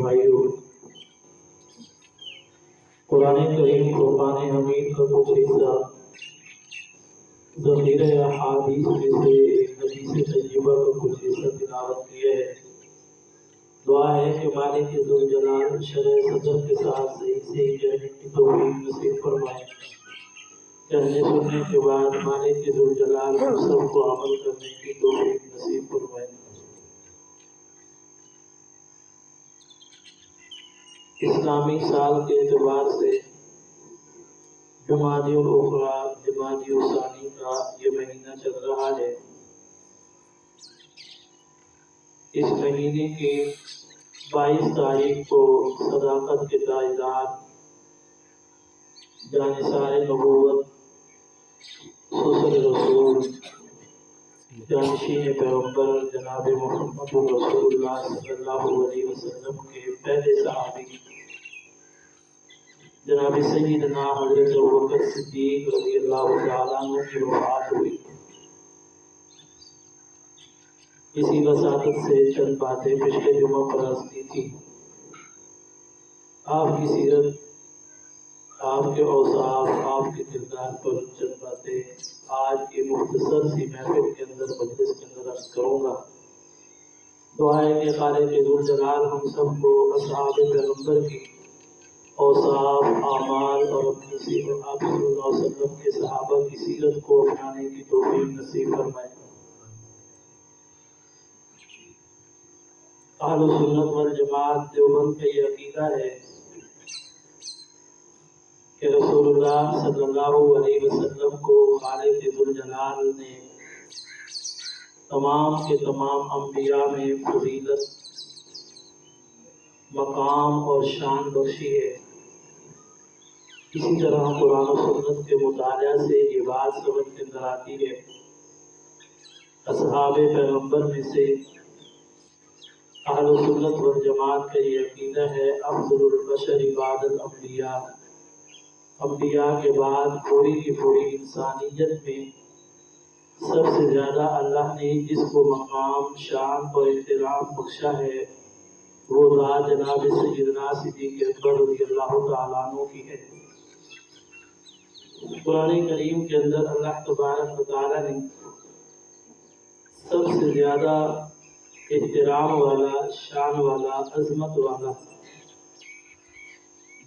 بھائیوں، قرآن کریم فرقان حمید کا کچھ حصہ ذخیرہ احادیث میں سے حدیث طیبہ کا کچھ حصہ تلاوت کیا ہے۔ دعا ہے کہ مالک ذوالجلال شرح صدر کے ساتھ صحیح سے کہنے کی توفیق نصیب فرمائے۔ کہنے سننے کے بعد مالک ذوالجلال ہم سب کو عمل کرنے کی توفیق نصیب فرمائے۔ اسلامی سال کے اعتبار سے جمادی الاخری جمادی الثانی کا یہ مہینہ چل رہا ہے۔ اس مہینے کی 22 تاریخ کو صداقت کے تاجدار جانثار نبوت سسر رسول جانشین پیغمبر جناب محمد رسول اللہ صلی اللہ علیہ وسلم کے پہلے صحابی جناب سیدنا حضرت ابوبکر صدیق رضی اللہ تعالیٰ عنہ کی وفات ہوئی۔ اسی وساطت سے چند باتیں پچھلے جمعہ پر عرض کی تھی۔ آپ کی سیرت، آپ کے اوصاف، آپ کے کردار پر چند باتیں آج کی مختصر سی محفل کے اندر مجلس کے اندر عرض کروں گا۔ دعا ہے کہ خالق ذوالجلال ہم سب کو اصحاب پیغمبر کی اوصاف، اعمال اور اپنی سیرت آپ صلی اللہ علیہ وسلم کے صحابہ کی سیرت کو اپنانے کی توفیق نصیب فرمائے۔ اہل سنت والجماعت دیوبند کا یہ عقیدہ ہے کہ رسول اللہ صلی اللہ علیہ وسلم کو خالق ذوالجلال نے تمام کے تمام انبیاء میں فضیلت، مقام اور شان بخشی ہے۔ اسی طرح قرآن و سنت کے مطالعہ سے یہ بات سمجھ کے اندر آتی ہے، اصحاب پیغمبر میں سے اہل سنت والجماعت کا یہ عقیدہ ہے افضل البشر بعد الانبیاء، انبیاء کے بعد پوری کی پوری انسانیت میں سب سے زیادہ اللہ نے جس کو مقام، شان اور احترام بخشا ہے وہ ذات جناب سیدنا صدیق اکبر رضی اللہ تعالیٰ عنہ کی ہے۔ قرآن کریم کے اندر اللہ تبارک و تعالیٰ نے سب سے زیادہ احترام والا، شان والا، عظمت والا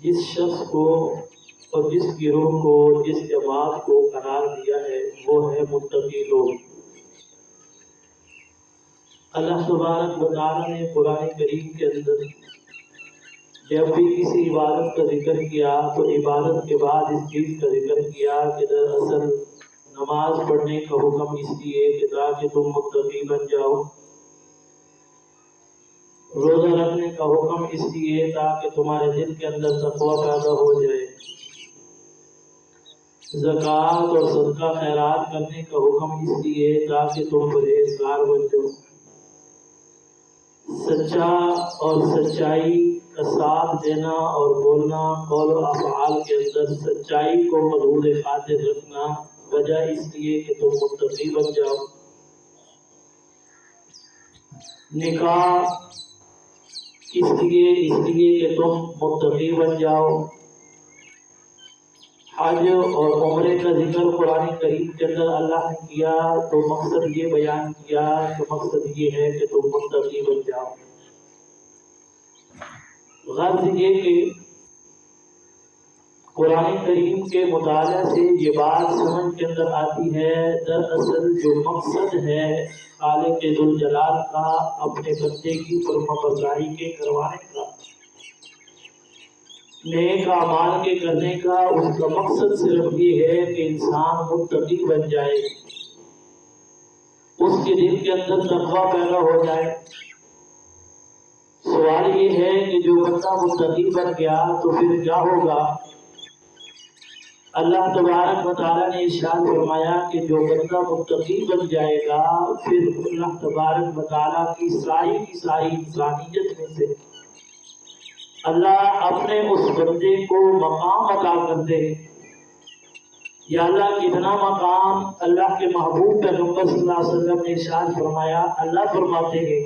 جس شخص کو اور جس گروہ کو، جس جماعت کو قرار دیا ہے وہ ہے متقی لوگ۔ اللہ تبارک و تعالیٰ نے قرآن کریم کے اندر جب بھی کسی عبادت کا ذکر کیا تو عبادت کے بعد اس چیز کا ذکر کیا کہ دراصل نماز پڑھنے کا حکم اس لیے کہ تاکہ تم متقی بن جاؤ، روزہ رکھنے کا حکم اس لیے تاکہ تمہارے دل کے اندر تقوی پیدا ہو جائے، زکوٰۃ اور صدقہ خیرات کرنے کا حکم اس لیے تاکہ تم پرہیزگار بن جاؤ، سچا اور سچائی کا ساتھ دینا اور بولنا، قول و افعال کے اندر سچائی کو مدعو خاطر رکھنا، وجہ اس لیے کہ تم متقی بن جاؤ، نکاح اس لیے کہ تم متقی بن جاؤ، حج اور عمرے کا ذکر قرآن کریم کے اندر اللہ نے کیا تو مقصد یہ بیان کیا کہ مقصد یہ ہے کہ تم متقی بن جاؤ۔ غرض یہ کہ قرآن کریم کے مطالعہ سے یہ بات سمجھ کے اندر آتی ہے دراصل جو مقصد ہے خالق ذوالجلال کا اپنے بندے کی فرمانبرداری کے کروانے کا، نیک اعمال کے کرنے کا، اس کا مقصد صرف یہ ہے کہ انسان متقی بن جائے، اس کے دل کے اندر تقویٰ پیدا ہو جائے۔ سوال یہ ہے کہ جو بندہ متقی بن گیا تو پھر کیا ہوگا؟ اللہ تبارک و تعالیٰ نے ارشاد فرمایا کہ جو بندہ متقی بن جائے گا پھر اللہ تبارک و تعالیٰ کی ساری انسانیت میں سے اللہ اپنے اس بندے کو مقام عطا کر دے۔ یا اللہ کتنا مقام! اللہ کے محبوب پیغمبر صلی اللہ علیہ وسلم نے ارشاد فرمایا، اللہ فرماتے ہیں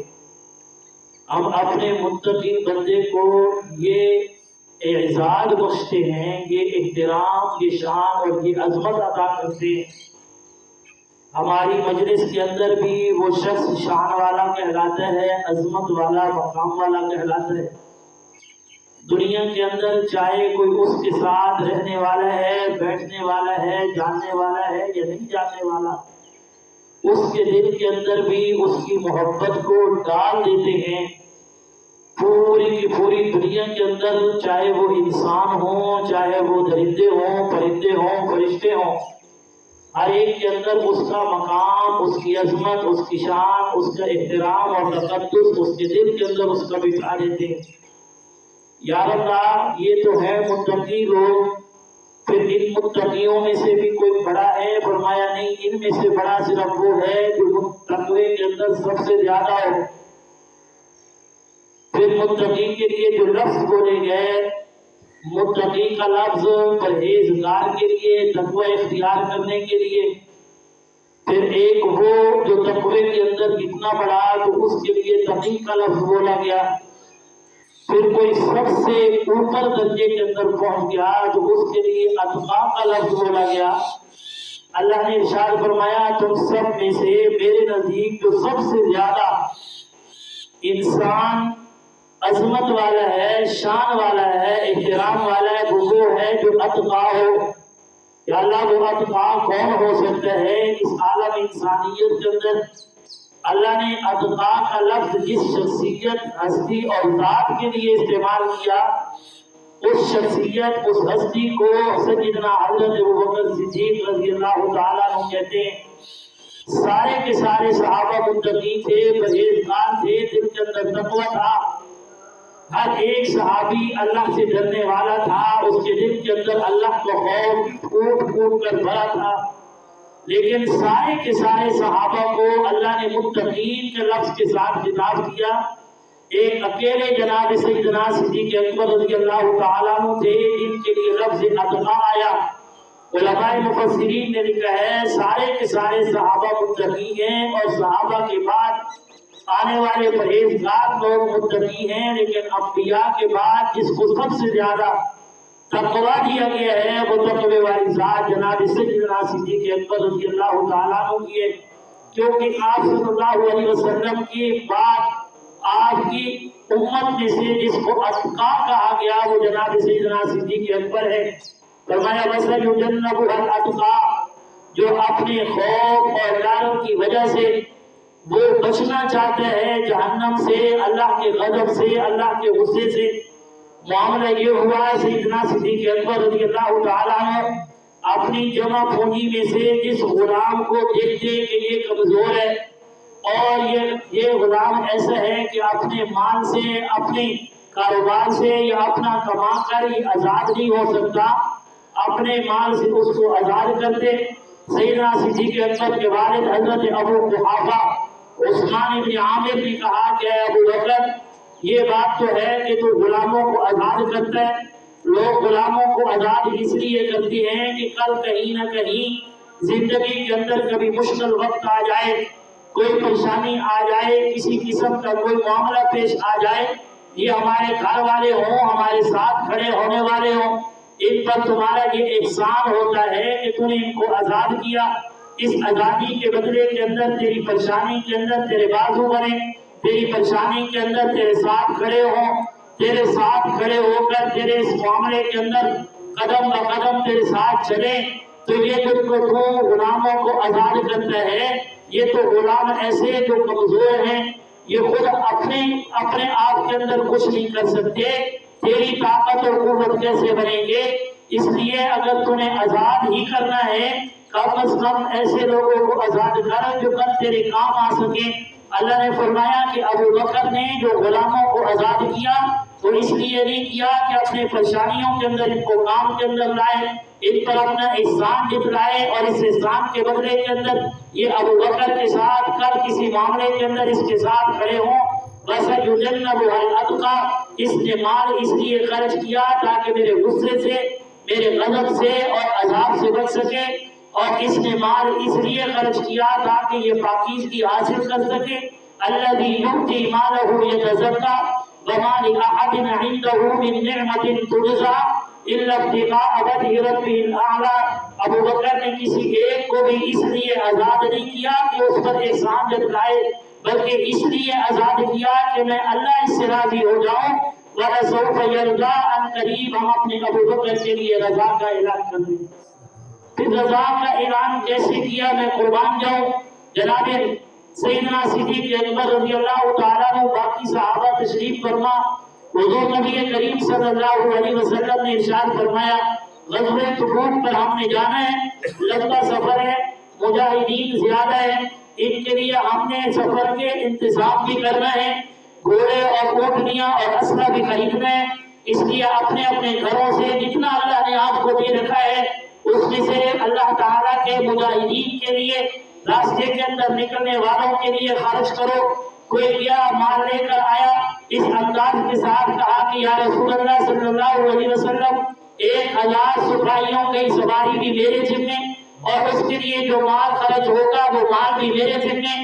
ہم اپنے متقی بندے کو یہ اعزاز بخشتے ہیں، یہ احترام، یہ شان اور یہ عظمت عطا کرتے ہیں۔ ہماری مجلس کے اندر بھی وہ شخص شان والا کہلاتا ہے، عظمت والا، مقام والا کہلاتا ہے۔ دنیا کے اندر چاہے کوئی اس کے ساتھ رہنے والا ہے، بیٹھنے والا ہے، جاننے والا ہے یا نہیں جاننے والا، اس کے دل کے اندر بھی اس کی محبت کو ڈال دیتے ہیں۔ پوری کی پوری دنیا کے اندر چاہے وہ انسان ہوں، چاہے وہ درندے ہوں، پرندے ہوں، فرشتے ہوں، ہر ایک کے اندر اس کا مقام، اس کی عظمت، اس کی شان، اس کا احترام اور تقدس اس کے دل کے اندر اس کا بٹھا دیتے ہیں۔ یا اللہ، یہ تو ہے متقی لوگ، پھر ان متقیوں میں سے بھی کوئی بڑا ہے؟ فرمایا نہیں، ان میں سے بڑا صرف وہ ہے جو تقوی کے اندر سب سے زیادہ ہو۔ پھر متقی کے لیے جو لفظ بولے گئے، متقی کا لفظ پرہیزگار کے لیے، تقوی اختیار کرنے کے لیے، پھر ایک وہ جو تقوی کے اندر اتنا بڑا تو اس کے لیے تقی کا لفظ بولا گیا، پھر کوئی سب سے اوپر درجے کے اندر پہنچ گیا تو اس کے لیے اتقا کا لفظ بولا گیا۔ اللہ نے ارشاد فرمایا تم سب میں سے میرے نزدیک جو سب سے زیادہ انسان عظمت والا ہے، شان والا ہے، احترام والا ہے، وہ ہے جو اتقا ہو۔ یا اللہ، وہ اتقا کون ہو سکتا ہے اس عالم انسانیت کے اندر؟ اللہ نے اتقا کا لفظ جس شخصیت، ہستی اور ذات کے لیے استعمال کیا، اس شخصیت، اس ہستی کو سیدنا حضرت ابوبکر صدیق رضی اللہ تعالیٰ عنہ کہتے ہیں۔ سارے کے سارے صحابہ متقی تھے، پرہیزگار تھے، دل کے اندر تقوی تھا، ہر ایک صحابی اللہ سے ڈرنے والا تھا، اس کے دل کے اندر اللہ کا خوف پھوٹ پھوٹ کر بھرا تھا، لیکن سارے کے سارے صحابہ کو اللہ نے متقین کے لفظ کے ساتھ خطاب کیا۔ ایک اکیلے جناب سیدنا صدیق اکبر رضی اللہ تعالیٰ عنہ تھے جن کے لیے لفظ اتقا آیا۔ علماء مفسرین نے لکھا ہے سارے کے سارے صحابہ متقی ہیں اور صحابہ کے بعد آنے والے پرہیزگار لوگ متقی ہیں، لیکن انبیاء کے بعد جس کو سب سے زیادہ تقویٰ دیا گیا ہے وہ تقوی والی ذات جناب سیدنا صدیق اکبر رضی اللہ تعالیٰ عنہ کی ہے، کیونکہ آپ صلی اللہ علیہ وسلم کے بعد آپ کی امت میں سے جس کو اتقا کہا گیا وہ جناب سیدنا صدیق اکبر ہے۔ فرمایا وَسَيُجَنَّبُهَا الْأَتْقَى، جو اپنے خوف اور ڈر کی وجہ سے وہ بچنا چاہتے ہیں جہنم سے، اللہ کے غضب سے، اللہ کے غصے سے۔ معاملہ یہ ہوا ہے سیدنا صدیق اکبر رضی اللہ تعالیٰ عنہ اپنی جمع پونجی میں سے جس غلام کو دیکھتے کہ یہ کمزور ہے اور یہ غلام ایسا ہے کہ اپنے مال سے، اپنے کاروبار سے یا اپنا کما کر یہ آزاد نہیں ہو سکتا، اپنے مال سے اس کو آزاد کرتے۔ سیدنا صدیق اکبر کے والد حضرت ابو قحافہ عثمان بن عامر نے کہا کہ اے ابو بکر، یہ بات تو ہے کہ تو غلاموں کو آزاد کرتا ہے، لوگ غلاموں کو آزاد اس لیے کرتے ہیں کہ کل کہیں نہ کہیں زندگی کے اندر کبھی مشکل وقت آ جائے، کوئی پریشانی آ جائے، کسی قسم کا کوئی معاملہ پیش آ جائے، یہ ہمارے گھر والے ہوں، ہمارے ساتھ کھڑے ہونے والے ہوں، ان پر تمہارا یہ احسان ہوتا ہے کہ تم نے ان کو آزاد کیا، اس آزادی کے بدلے کے اندر تیری پریشانی کے اندر تیرے بازو بنے، تیری پریشانی کے اندر تیرے ساتھ کھڑے ہوں، تیرے ساتھ کھڑے ہو کر تیرے اس معاملے کے اندر قدم بہ قدم تیرے ساتھ چلے، تو یہ جو تو غلاموں کو آزاد کرتا ہے، یہ تو غلام ایسے جو کمزور ہیں، یہ خود اپنے آپ کے اندر کچھ نہیں کر سکتے، تیری طاقت اور قوت کیسے بنیں گے؟ اس لیے اگر تمہیں آزاد ہی کرنا ہے کم از کم ایسے لوگوں کو آزاد کر جو کل تیرے کام آ سکے۔ اللہ نے فرمایا کہ ابو بکر نے جو غلاموں کو آزاد کیا تو اس لیے نہیں کیا کہ اپنے پریشانیوں کے اندر ان کو کام کے اندر لائے، ان پر اپنا احسان جتلائے اور اس احسان کے بدلے کے اندر یہ ابو بکر کے ساتھ کل کسی معاملے کے اندر اس کے ساتھ کھڑے ہوں۔ وَسَيُجَنَّبُهَا الْأَتْقَى، اس نے مال اس لیے خرچ کیا تاکہ میرے غصے سے، میرے غضب سے اور عذاب سے بچ سکے، اور اس نے مال اس لیے خرچ کیا تاکہ یہ پاکیزگی حاصل کر سکے، الذي يؤتي ماله يتزكى وما لأحد عنده من نعمة تجزى إلا ابتغاء وجه ربه الأعلى۔ ابو بکر نے کسی ایک کو بھی اس لیے آزاد نہیں کیا کہ اس پر احسان جتلائے، بلکہ اس لیے آزاد کیا کہ میں اللہ اس سے راضی ہو جاؤں۔ وَلَسَوْفَ يَرْضَىٰ عَنْ قَرِيبٍ، ہم اپنے ابو بکر کے لیے رضا کا اعلان کر دیں۔ پھر رضا کا اعلان کیسے کیا، میں قربان جاؤں۔ جناب سیدنا صدیق اکبر رضی اللہ تعالیٰ عنہ، باقی صحابہ تشریف فرما، حضور نبی کریم صلی اللہ علیہ وسلم نے ارشاد فرمایا غزوہ تبوک پر ہم نے جانا ہے، لمبا سفر ہے، مجاہدین زیادہ ہیں، ان کے لیے ہم نے سفر کے انتظام بھی کرنا ہے، گھوڑے اور اونٹنیاں اور اسلحہ بھی خریدنا ہے، اس لیے اپنے اپنے گھروں سے جتنا اللہ نے آپ کو دے رکھا ہے اس میں سے اللہ تعالیٰ کے مجاہدین کے لیے، راستے کے اندر نکلنے والوں کے لیے خرچ کرو۔ کوئی گیا مال لے کر آیا، اس انداز کے ساتھ کہا کہ یا رسول اللہ صلی اللہ علیہ وسلم 1000 سپاہیوں کی سواری بھی میرے ذمے، اور اس کے لیے جو مال خرچ ہوگا وہ مال بھی میرے ذمے،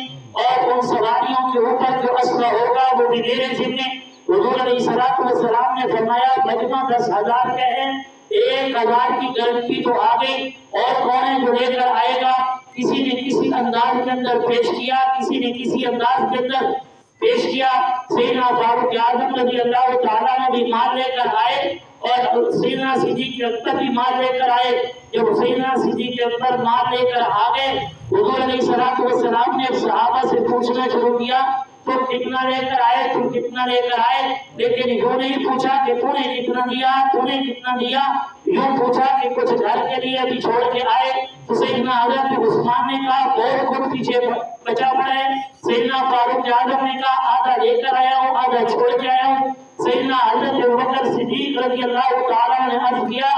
اور ان سواریوں کے اوپر جو اسلحہ ہوگا وہ بھی میرے ذمے۔ حضور علیہ السلام نے فرمایا مجمع 10,000 کا ہے، 1000 کی گارنٹی تو آ گئی، اور کون ہے جو لے کر آئے گا؟ کسی نے کسی انداز کے اندر پیش کیا، کسی نے کسی انداز کے اندر پیش کیا۔ سیدنا فاروق اعظم رضی اللہ تعالیٰ نے بھی مال لے کر آئے، اور سیدنا صدیق اکبر بھی مال لے کر آئے۔ جب سیدنا صدیق اکبر مال لے کر آ گئے، حضور علیہ السلام نے صحابہ سے پوچھنا شروع کیا تم کتنا لے کر آئے، تم کتنا لے کر آئے، لیکن یوں نہیں پوچھا کہ تو نے کتنا دیا، تو نے کتنا دیا، یوں پوچھا کہ کچھ گھر کے لیے بھی چھوڑ کے آئے۔ تو سیدنا حضرت عثمان نے کہا بہت خود پیچھے بچا پڑا ہے۔ سیدنا فاروق اعظم نے کہا آدھا لے کر آیا ہوں، آدھا چھوڑ کے آیا ہوں۔ سیدنا حضرت ابوبکر صدیق رضی اللہ تعالیٰ نے عرض کیا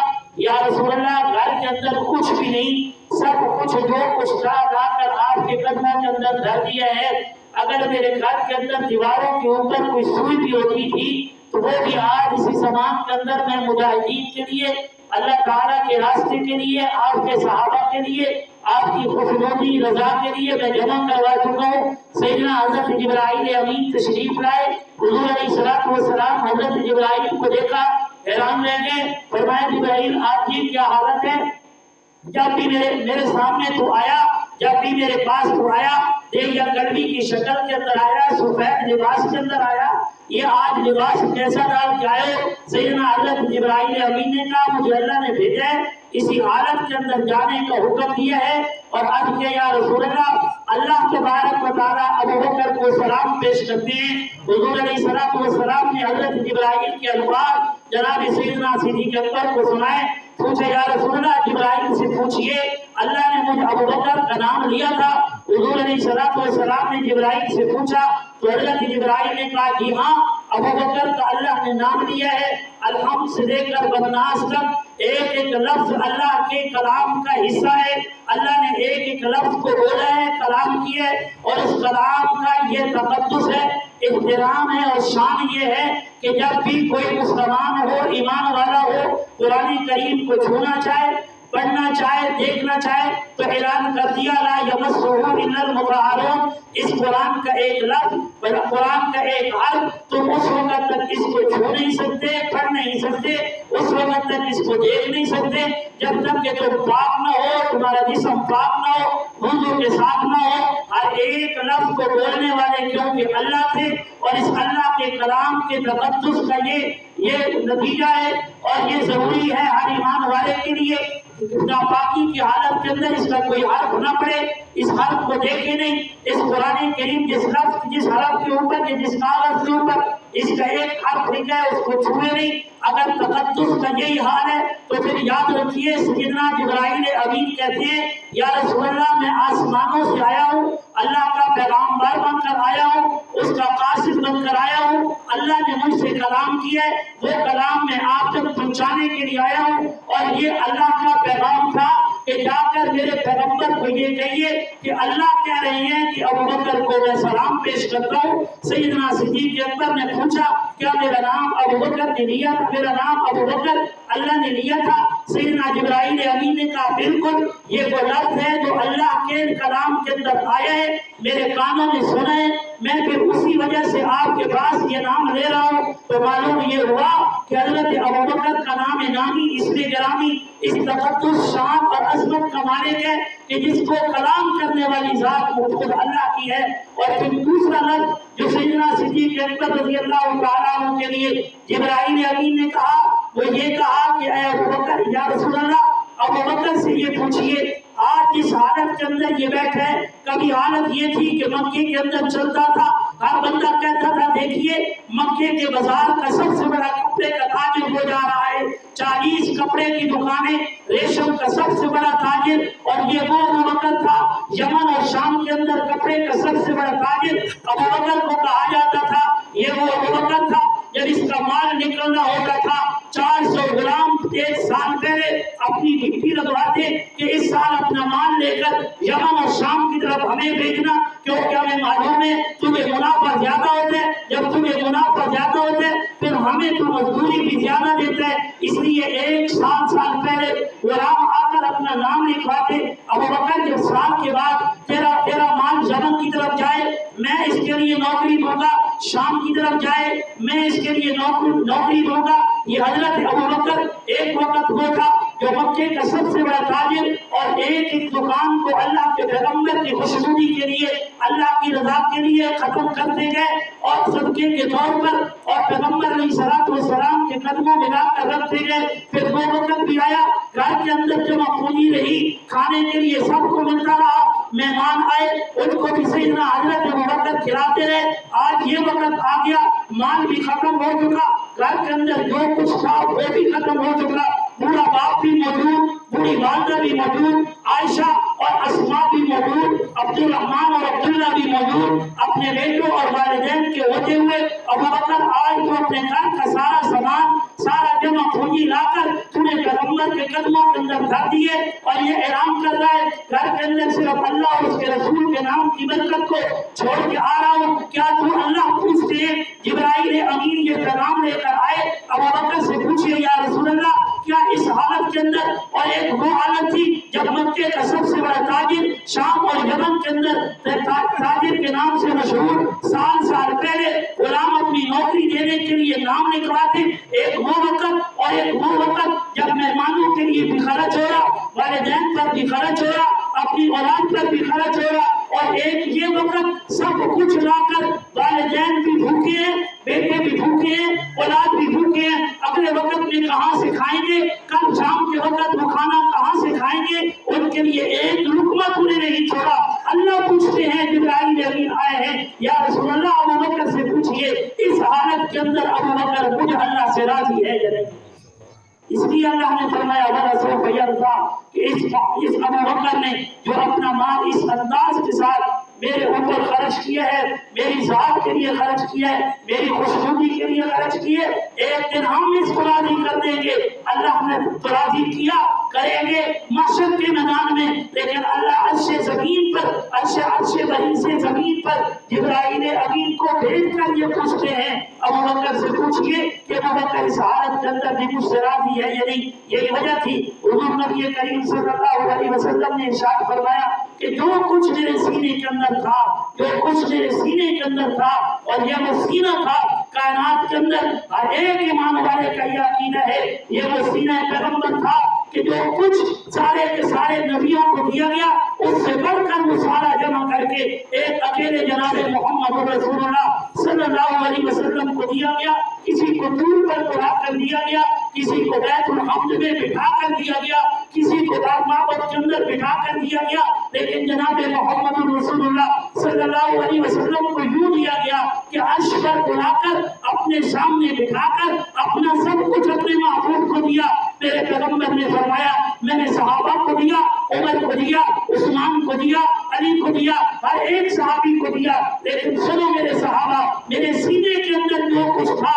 یا رسول اللہ گھر کے اندر کچھ بھی نہیں، سب کچھ جو کچھ تھا لا کر آپ کے قدموں کے اندر دھر دیا ہے۔ اگر میرے گھر کے اندر دیواروں کے اوپر کوئی سوئی بھی ہوتی تھی تو وہ بھی آج اسی زمان کے اندر میں مجاہدین کے لیے، اللہ تعالیٰ کے راستے کے لیے، آپ کے صحابہ کے لیے، آپ کی خوشنودی رضا کے لیے میں جمع کروا چکا ہوں۔ سیدنا حضرت جبرائیل امین تشریف لائے، حضور علیہ السلام حضرت جبرائیل کو دیکھا، حیران رہ گئے، فرمایا جبرائیل آپ کی کیا حالت ہے؟ جب بھی میرے سامنے تو آیا، جب بھی میرے پاس تو آیا، دیکھ کڑوی کی شکل کے اندر آیا، سفید لباس کے اندر آیا، یہ آج لباس کیسا ڈال کے آئے؟ سیدنا حضرت جبرائیل امین نے کہا مجھے اللہ نے بھیجا ہے، اسی حالت کے اندر جانے کا حکم دیا ہے، اور عرض کیا یا رسول اللہ تبارک و تعالیٰ ابو بکر کو سلام پیش کرتے ہیں۔ حضور علیہ السلام نے حضرت جبرائیل کے الفاظ جناب سیدنا صدیق اکبر کو سنائے، پوچھے یا رسول اللہ جبرائیل سے پوچھئے اللہ نے مجھے ابو بکر کا نام لیا تھا۔ حضور علیہ السلام نے جبرائیل سے پوچھا تو حضرت جبرائیل نے کہا جی ہاں ابو بکر کا اللہ نے نام لیا ہے، الحمد سے لے کر بدناس تک ایک ایک لفظ اللہ کے کلام کا حصہ ہے، اللہ نے ایک ایک لفظ کو بولا ہے، کلام کیا ہے، اور اس کلام کا یہ تقدس ہے، احترام ہے اور شان یہ ہے کہ جب بھی کوئی مسلمان ہو، ایمان والا ہو، قرآن کریم کو چھونا چاہے، پڑھنا چاہے، دیکھنا چاہے تو اعلان کر دیا لا یمسہ الا المطہرون۔ اس قرآن کا ایک لفظ، قرآن کا ایک حرف تم اس وقت تک اس کو چھو نہیں سکتے، پڑھ نہیں سکتے، اس وقت تک اس کو دیکھ نہیں سکتے جب تک کہ تم پاک نہ ہو، تمہارا جسم پاک نہ ہو، وضو کے ساتھ نہ ہو۔ ہر ایک لفظ کو بولنے والے کیونکہ اللہ تھے، اور اس اللہ کے کلام کے تقدس کا یہ نتیجہ ہے، اور یہ ضروری ہے ہر ایمان والے کے لیے ناپاکی کی حالت کے اندر اس کا کوئی حرف نہ پڑے، اس حرف کو دیکھے نہیں، اس قرآن کریم جس لفظ جس حرف کے اوپر یا جس کاغذ کے اوپر اس کا ایک حرف لکھا ہے اس کو چھوئے نہیں۔ اگر تقدس کا یہی حال ہے تو پھر یاد رکھیے سیدنا جبرائیل امین کہتے ہیں یا رسول اللہ میں آسمانوں سے آیا ہوں، اللہ کا پیغامبر بن کر آیا ہوں، اس کا قاصد بن کر آیا ہوں، اللہ نے مجھ سے کلام کیا ہے، وہ کلام میں آپ تک پہنچانے کے لیے آیا ہوں، اور یہ اللہ کا پیغام تھا کہ جا کر میرے پیغمبر کو یہ کہیے کہ اللہ کہہ رہے ہیں کہ ابو بکر کو میں سلام پیش کرتا ہوں۔ سیدنا صدیق اکبر نے پوچھا کیا میرا نام ابو بکر نے لیا تھا؟ میرا نام ابو بکر اللہ نے لیا تھا۔ سیدنا جبرائیل امین نے کہا بالکل یہ وہ لفظ ہے جو اللہ کے کلام کے اندر آیا ہے، میرے کانوں نے سنا ہے، میں پھر اسی وجہ سے آپ کے پاس یہ نام لے رہا ہوں۔ تو معلوم یہ ہوا کہ حضرت ابوبکر کا نام نامی اس میں گرامی اس تقدس شان اور عظمت کا مالک ہے کہ جس کو کلام کرنے والی ذات خود اللہ کی ہے۔ اور پھر دوسرا لفظ جو سیدنا صدیق اکبر رضی اللہ تعالیٰ عنہ کے لیے جبرائیل امین نے کہا وہ یہ کہا کہ اے ابوبکر یا رسول اللہ، ابوبکر سے یہ پوچھئے آج جس حالت کے اندر یہ بیٹھا ہے، کبھی حالت یہ تھی کہ مکے کے اندر چلتا تھا، ہر بندہ کہتا تھا دیکھیے مکے کے بازار کا سب سے بڑا کپڑے کا تاجر ہو جا رہا ہے، 40 کپڑے کی دکانیں، ریشم کا سب سے بڑا تاجر، اور یہ وہ ابوبکر تھا یمن اور شام کے اندر کپڑے کا سب سے بڑا تاجر ابوبکر کو کہا جاتا تھا۔ یہ وہ ابوبکر تھا جب اس کا مال نکلنا ہوتا تھا 400 غلام ایک سال پہلے اپنی ڈپٹی لگواتے کہ اس سال اپنا مال لے کر یمن اور شام کی طرف ہمیں بھیجنا، کیونکہ ہمیں معلوم ہے تمہیں منافع زیادہ ہوتا ہے، جب تمہیں منافع زیادہ ہوتا ہے پھر ہمیں تو مزدوری بھی زیادہ دیتا ہے، اس لیے ایک سال پہلے غلام آ کر اپنا نام لکھواتے۔ ابوبکر جب سال کے بعد تیرا مال یمن کی طرف جائے میں اس کے لیے نوکری دوں گا، شام کی طرف جائے میں اس کے لیے نوکری دوں گا۔ یہ حضرت ابوبکر ایک وقت وہ تھا جو مکے کا سب سے بڑا تاجر، اور ایک دکان کو اللہ کے پیغمبر کی خوشنودی کے لیے، اللہ کی رضا کے لیے ختم کرتے گئے اور صدقے کے طور پر اور پیغمبر علیہ الصلوۃ والسلام کے قدموں میں لا کر رکھتے گئے۔ پھر وہ وقت بھی آیا گھر کے اندر جمع پونجی رہی، کھانے کے لیے سب کو ملتا رہا، مہمان آئے ان کو بھی سیدنا حضرت ابوبکر کھلاتے رہے۔ آج یہ وقت آ گیا مال بھی ختم ہو چکا، گھر کے اندر جو کچھ تھا وہ بھی ختم ہو چکا، بوڑھا باپ بھی موجود، بوڑھی والدہ بھی موجود، عائشہ اور اسماء بھی موجود، عبد الرحمن اور عبداللہ بھی موجود، اپنے بیٹوں اور والدین کے ہوتے ہوئے ابوبکر آج تو اپنے گھر کا سارا سامان سارا جمع پونجی لا کر تمہیں پیغمبر کے قدموں کے اندر دھر دیے، اور یہ اعلان کر رہا ہے گھر کے اندر صرف اللہ اور اس کے رسول کے نام کی برکت کو چھوڑ کے آ رہا ہوں۔ کیا تو اللہ پوچھتے ہیں جبرائیل امین یہ پیغام لے کر آئے، ابوبکر سے پوچھئے یا رسول اللہ کیا اس حالت کے اندر، اور ایک وہ حالت تھی جب مکے کا سب سے بڑا تاجر شام اور یمن کے اندر تاجر کے نام سے مشہور سال پہلے غلام اپنی نوکری دینے کے لیے نام لکھواتے، ایک وہ وقت اور ایک وہ وقت جب مہمانوں کے لیے بھی خرچ ہو رہا، والدین پر بھی خرچ ہو رہا، اپنی اولاد پر بھی خرچ ہو رہا، اور ایک یہ وقت سب کچھ لا کر والدین بھی بھوکے ہیں، بیٹے بھی بھوکے ہیں، اولاد بھی بھوکے ہیں، اگلے وقت میں کہاں سے کھائیں گے، کل شام کے وقت وہ کھانا کہاں سے کھائیں گے، ان کے لیے ایک لقمہ تو نے نہیں چھوڑا۔ اللہ پوچھتے ہیں جبرائیل امین آئے ہیں یا رسول اللہ ابوبکر سے پوچھئے اس حالت کے اندر ابوبکر مجھ اللہ سے راضی ہے یا نہیں؟ اس لیے اللہ نے فرمایا وَلَسَوْفَ يَرْضَىٰ کہ اس ابوبکر نے جو اپنا مال اس انداز کے ساتھ میرے اوپر خرچ کیا ہے، میری ذات کے لیے خرچ کیا ہے، میری خوشنودی کے لیے خرچ کیے، ایک دن ہم اس کو راضی کر دیں گے۔ اللہ نے تو راضی کیا کریں گے محشر کے میدان میں، لیکن اللہ عرش زمین پر عرش بری سے زمین پر جبرائیل امین کو بھیج کر یہ پوچھتے ہیں ابوبکر سے پوچھئے کہ ابوبکر اس حالت کے اندر بھی مجھ سے راضی ہے یا نہیں؟ یہی وجہ تھی حضور نبی کریم صلی اللہ علیہ وسلم نے ارشاد فرمایا کہ جو کچھ میرے سینے کے اندر تھا، جو کچھ میرے سینے کے اندر تھا، اور یہ وہ سینہ تھا کائنات کے اندر ہر ایک ایمان والے کا یہ عقیدہ ہے، یہ وہ سینہ پیغمبر تھا کہ جو کچھ سارے کے سارے نبیوں کو دیا گیا اس سے بڑھ کر وہ سارا جمع کر کے ایک اکیلے جناب محمد رسول اللہ صلی اللہ علیہ وسلم کو دیا گیا، کسی کو دور پر بلا کر دیا گیا، کسی کو بیت الحمد میں بٹھا کر دیا گیا، کسی کو معبد کے اندر بٹھا کر دیا گیا، لیکن جناب محمد رسول اللہ صلی اللہ علیہ وسلم کو یوں دیا گیا کہ عرش پر بلا کر اپنے سامنے بٹھا کر اپنا سب کچھ اپنے محبوب کو دیا۔ میرے پیغمبر نے فرمایا میں نے صحابہ کو دیا، عمر کو دیا، عثمان کو دیا، علی کو دیا، ہر ایک صحابی کو دیا، لیکن سنو میرے صحابہ، میرے سینے کے اندر جو کچھ تھا